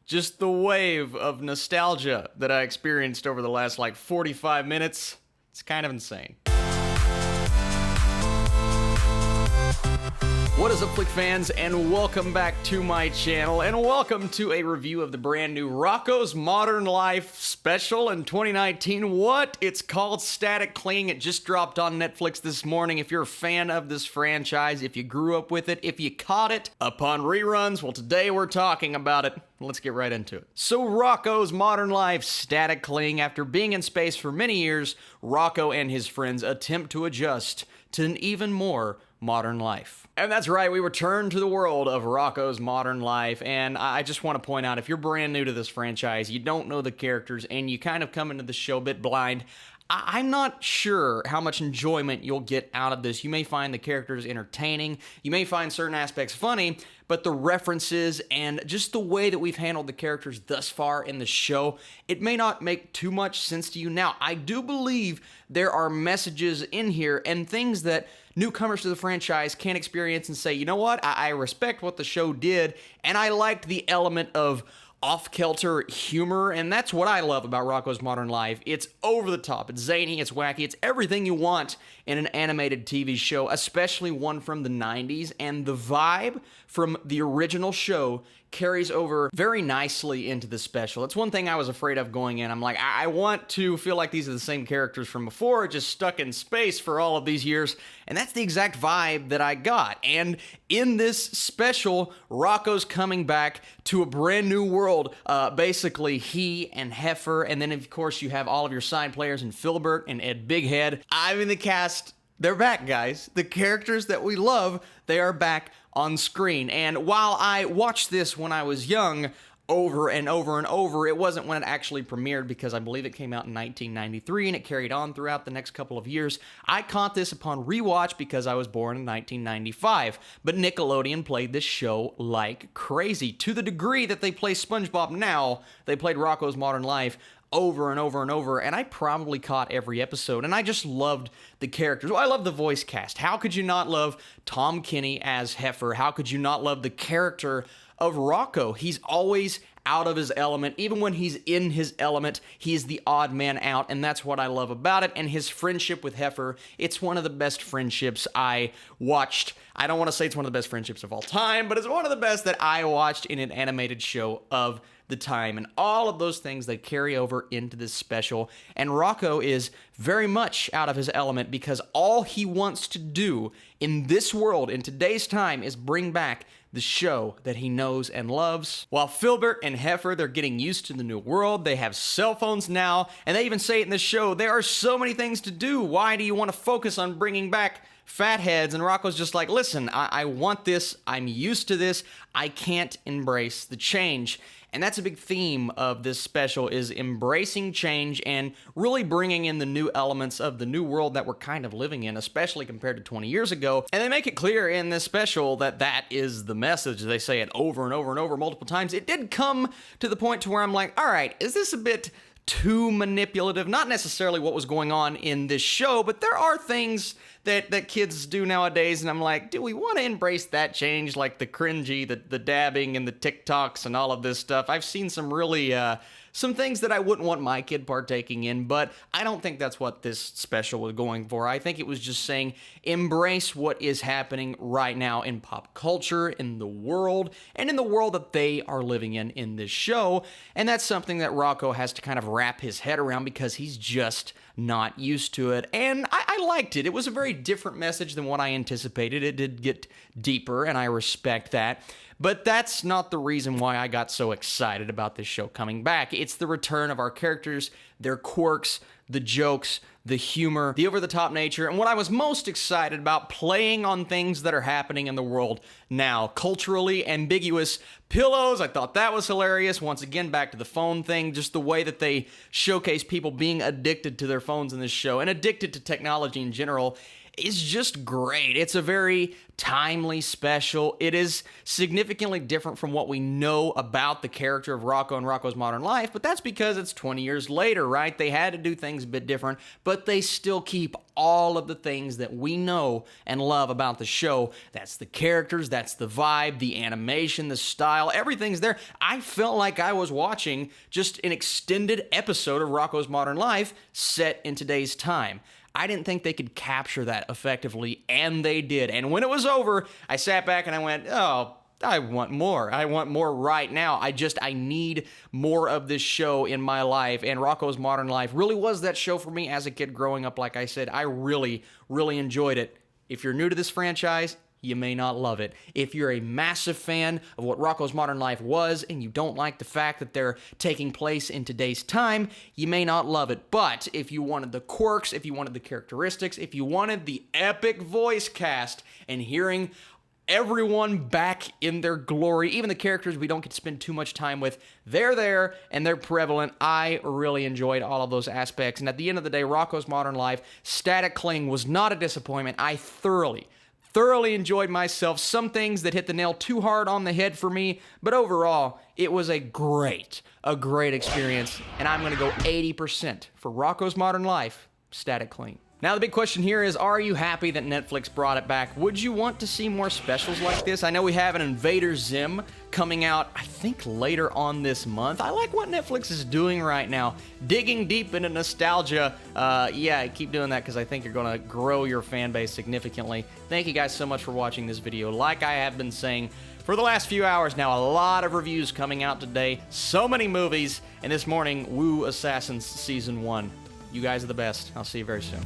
Just the wave of nostalgia that I experienced over the last 45 minutes, it's kind of insane. What is up, Flick fans, and welcome back to my channel, and welcome to a review of the brand new Rocko's Modern Life special in 2019. What? It's called Static Cling. It just dropped on Netflix this morning. If you're a fan of this franchise, if you grew up with it, if you caught it upon reruns, well, today we're talking about it. Let's get right into it. So Rocko's Modern Life Static Cling. After being in space for many years, Rocko and his friends attempt to adjust to an even more modern life. And that's right, we return to the world of Rocko's Modern Life, and I just want to point out, if you're brand new to this franchise, you don't know the characters, and you kind of come into the show a bit blind, I'm not sure how much enjoyment you'll get out of this. You may find the characters entertaining, you may find certain aspects funny, but the references and just the way that we've handled the characters thus far in the show, it may not make too much sense to you. Now, I do believe there are messages in here and things that newcomers to the franchise can experience and say, you know what, I respect what the show did, and I liked the element of off-kilter humor, and that's what I love about Rocko's Modern Life. It's over the top, it's zany, it's wacky, it's everything you want in an animated TV show, especially one from the 90s, and the vibe from the original show carries over very nicely into the special. It's one thing I was afraid of going in. I'm like, I want to feel like these are the same characters from before, just stuck in space for all of these years, and that's the exact vibe that I got. And in this special, Rocko's coming back to a brand new world. Basically, he and Heifer, and then of course you have all of your side players and Filbert and Ed Bighead. I mean, the cast, they're back, guys. The characters that we love, they are back on screen. And while I watched this when I was young over and over and over, it wasn't when it actually premiered, because I believe it came out in 1993 and it carried on throughout the next couple of years. I caught this upon rewatch because I was born in 1995, but Nickelodeon played this show like crazy, to the degree that they play SpongeBob now. They played Rocko's Modern Life over and over and over, and I probably caught every episode, and I just loved the characters. Well, I love the voice cast. How could you not love Tom Kenny as Heifer? How could you not love the character of Rocko? He's always out of his element. Even when he's in his element, he's the odd man out, and that's what I love about it. And his friendship with Heifer, it's one of the best friendships I watched. I don't want to say it's one of the best friendships of all time, but it's one of the best that I watched in an animated show of the time, and all of those things that carry over into this special. And Rocko is very much out of his element, because all he wants to do in this world, in today's time, is bring back the show that he knows and loves. While Filbert and Heifer, they're getting used to the new world. They have cell phones now, and they even say it in the show, there are so many things to do. Why do you want to focus on bringing back fatheads? And Rocko's just like, listen, I want this. I'm used to this. I can't embrace the change. And that's a big theme of this special, is embracing change and really bringing in the new elements of the new world that we're kind of living in, especially compared to 20 years ago. And they make it clear in this special that that is the message. They say it over and over and over multiple times. It did come to the point to where I'm like, all right, is this a bit too manipulative? Not necessarily what was going on in this show, but there are things that kids do nowadays, and I'm like, do we want to embrace that change? Like the cringy, the dabbing, and the TikToks, and all of this stuff. I've seen some really, some things that I wouldn't want my kid partaking in, but I don't think that's what this special was going for. I think it was just saying, embrace what is happening right now in pop culture, in the world, and in the world that they are living in this show. And that's something that Rocko has to kind of wrap his head around, because he's just not used to it. And I liked it. It was a very different message than what I anticipated. It did get deeper, and I respect that. But that's not the reason why I got so excited about this show coming back. It's the return of our characters, their quirks, the jokes, the humor, the over-the-top nature, and what I was most excited about, playing on things that are happening in the world now. Culturally ambiguous pillows, I thought that was hilarious. Once again, back to the phone thing, just the way that they showcase people being addicted to their phones in this show, and addicted to technology in general. is just great. It's a very timely special. It is significantly different from what we know about the character of Rocko and Rocko's Modern Life, but that's because it's 20 years later, right? They had to do things a bit different, but they still keep all of the things that we know and love about the show. That's the characters, that's the vibe, the animation, the style, everything's there. I felt like I was watching just an extended episode of Rocko's Modern Life set in today's time. I didn't think they could capture that effectively, and they did. And when it was over, I sat back and I went, oh, I want more. I want more right now. I need more of this show in my life. And Rocko's Modern Life really was that show for me as a kid growing up. Like I said, I really, really enjoyed it. If you're new to this franchise, you may not love it. If you're a massive fan of what Rocko's Modern Life was and you don't like the fact that they're taking place in today's time, you may not love it. But if you wanted the quirks, if you wanted the characteristics, if you wanted the epic voice cast and hearing everyone back in their glory, even the characters we don't get to spend too much time with, they're there and they're prevalent. I really enjoyed all of those aspects. And at the end of the day, Rocko's Modern Life, Static Cling was not a disappointment. I thoroughly enjoyed myself. Some things that hit the nail too hard on the head for me, but overall, it was a great experience, and I'm going to go 80% for Rocko's Modern Life, Static Cling. Now, the big question here is, are you happy that Netflix brought it back? Would you want to see more specials like this? I know we have an Invader Zim coming out, I think, later on this month. I like what Netflix is doing right now. Digging deep into nostalgia. Yeah, keep doing that because I think you're going to grow your fan base significantly. Thank you guys so much for watching this video. Like I have been saying for the last few hours now, a lot of reviews coming out today. So many movies. And this morning, Woo Assassins Season 1. You guys are the best. I'll see you very soon.